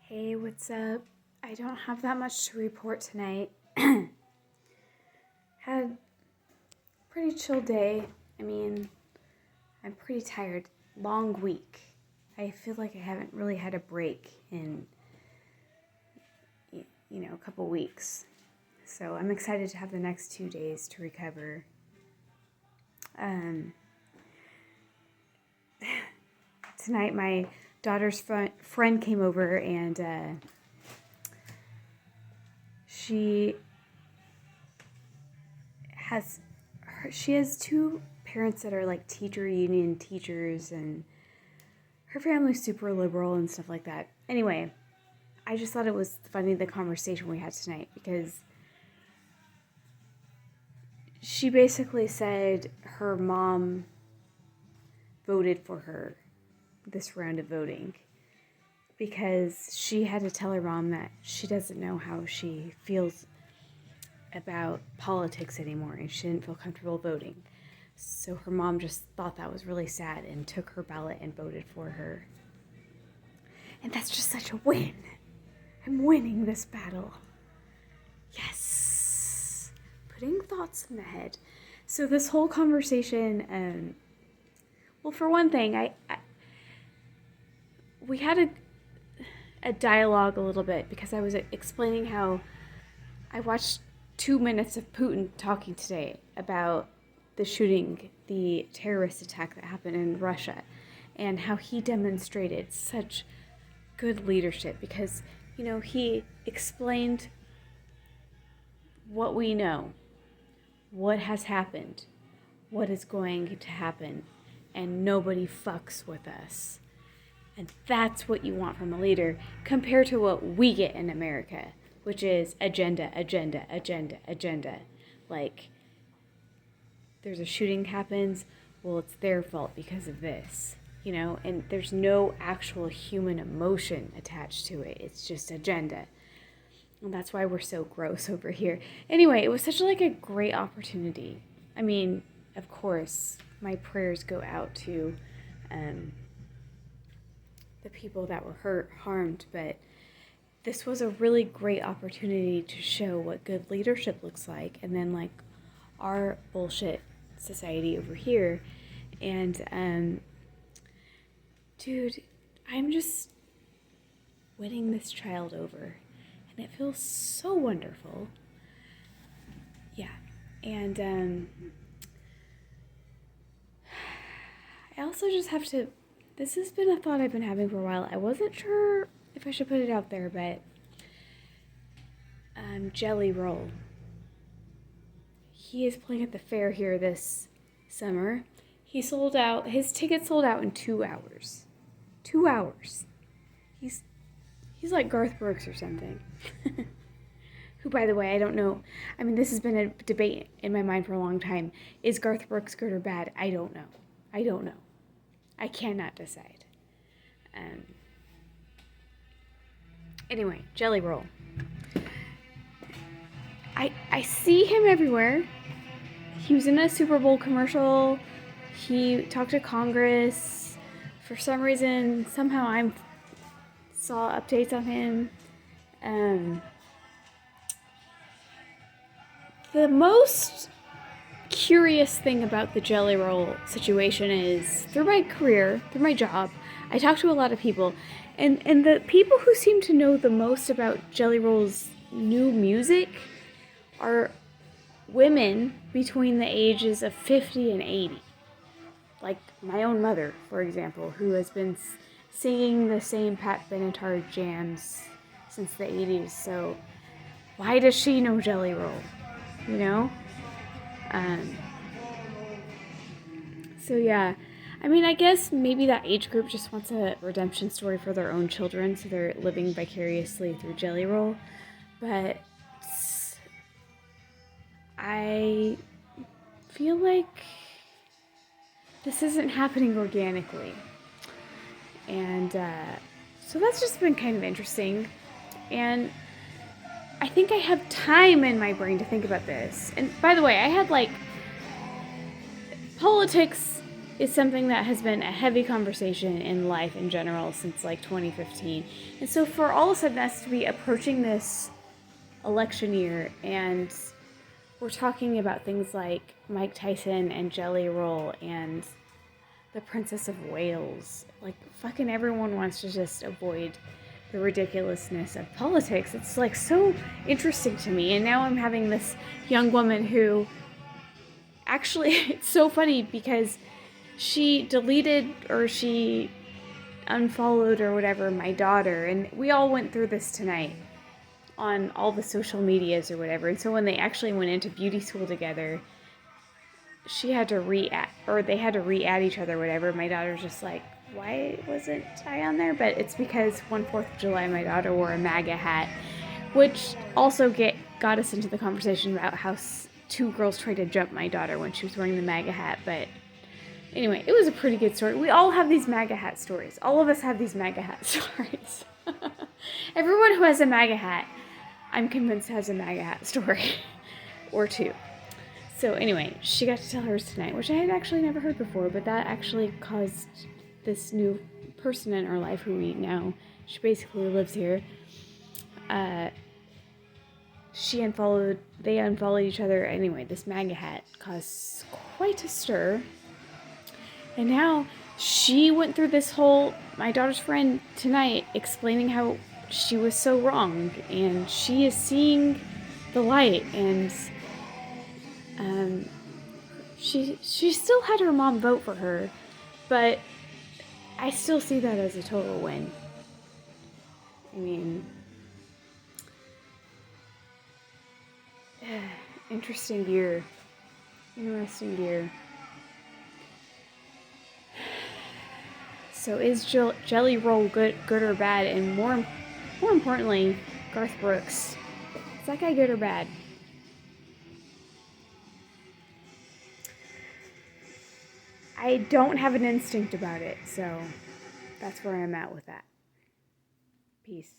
Hey, what's up? I don't have that much to report tonight. Had a pretty chill day. I'm pretty tired. Long week. I feel like I haven't really had a break in, a couple weeks. So I'm excited to have the next 2 days to recover. Tonight, my daughter's friend came over and she has two parents that are like teacher union teachers, and her family's super liberal and stuff like that. Anyway, I just thought it was funny, the conversation we had tonight, because she basically said her mom voted for her this round of voting because she had to tell her mom that she doesn't know how she feels about politics anymore and she didn't feel comfortable voting. So her mom just thought that was really sad and took her ballot and voted for her. And that's just such a win. I'm winning this battle. Yes. Putting thoughts in the head. So this whole conversation, well, for one thing, we had a dialogue a little bit because I was explaining how I watched 2 minutes of Putin talking today about the shooting, the terrorist attack that happened in Russia, and how he demonstrated such good leadership because, he explained what we know, what has happened, what is going to happen, and nobody fucks with us. And that's what you want from a leader compared to what we get in America, which is agenda, agenda, agenda, agenda. Like, there's a shooting happens, well, it's their fault because of this, and there's no actual human emotion attached to it. It's just agenda. And that's why we're so gross over here. Anyway, it was such a great opportunity. Of course, my prayers go out to the people that were harmed, but this was a really great opportunity to show what good leadership looks like, and then our bullshit society over here. And dude, I'm just winning this child over, and it feels so wonderful. Yeah. And I also just have to, this has been a thought I've been having for a while. I wasn't sure if I should put it out there, but Jelly Roll. He is playing at the fair here this summer. His tickets sold out in 2 hours. 2 hours. He's like Garth Brooks or something. Who, by the way, I don't know. This has been a debate in my mind for a long time. Is Garth Brooks good or bad? I don't know. I cannot decide. Anyway, Jelly Roll. I see him everywhere. He was in a Super Bowl commercial. He talked to Congress. For some reason, somehow I saw updates on him. The most curious thing about the Jelly Roll situation is, through my career, through my job, I talk to a lot of people, and the people who seem to know the most about Jelly Roll's new music are women between the ages of 50 and 80. Like my own mother, for example, who has been singing the same Pat Benatar jams since the 80s. So why does she know Jelly Roll? So yeah, I guess maybe that age group just wants a redemption story for their own children, so they're living vicariously through Jelly Roll. But I feel like this isn't happening organically. And so that's just been kind of interesting. And I think I have time in my brain to think about this. And by the way, I had politics is something that has been a heavy conversation in life in general since like 2015. And so for all of a sudden us to be approaching this election year and we're talking about things like Mike Tyson and Jelly Roll and the Princess of Wales. Like, fucking everyone wants to just avoid the ridiculousness of politics. It's like so interesting to me. And now I'm having this young woman who actually, it's so funny because she deleted or she unfollowed or whatever my daughter. And we all went through this tonight on all the social medias or whatever. And so when they actually went into beauty school together, she had to they had to re-add each other or whatever. My daughter's just like, why wasn't I on there? But it's because one 4th of July, my daughter wore a MAGA hat, which also got us into the conversation about how 2 girls tried to jump my daughter when she was wearing the MAGA hat. But anyway, it was a pretty good story. We all have these MAGA hat stories. All of us have these MAGA hat stories. Everyone who has a MAGA hat, I'm convinced, has a MAGA hat story or 2. So anyway, she got to tell hers tonight, which I had actually never heard before, but that actually caused this new person in our life who we know, she basically lives here, they unfollowed each other. Anyway, this MAGA hat caused quite a stir. And now she went through this whole, my daughter's friend tonight, explaining how she was so wrong, and she is seeing the light, and she still had her mom vote for her, but I still see that as a total win. I mean, interesting year. So is Jelly Roll good or bad? And more importantly, Garth Brooks, is that guy good or bad? I don't have an instinct about it, so that's where I'm at with that. Peace.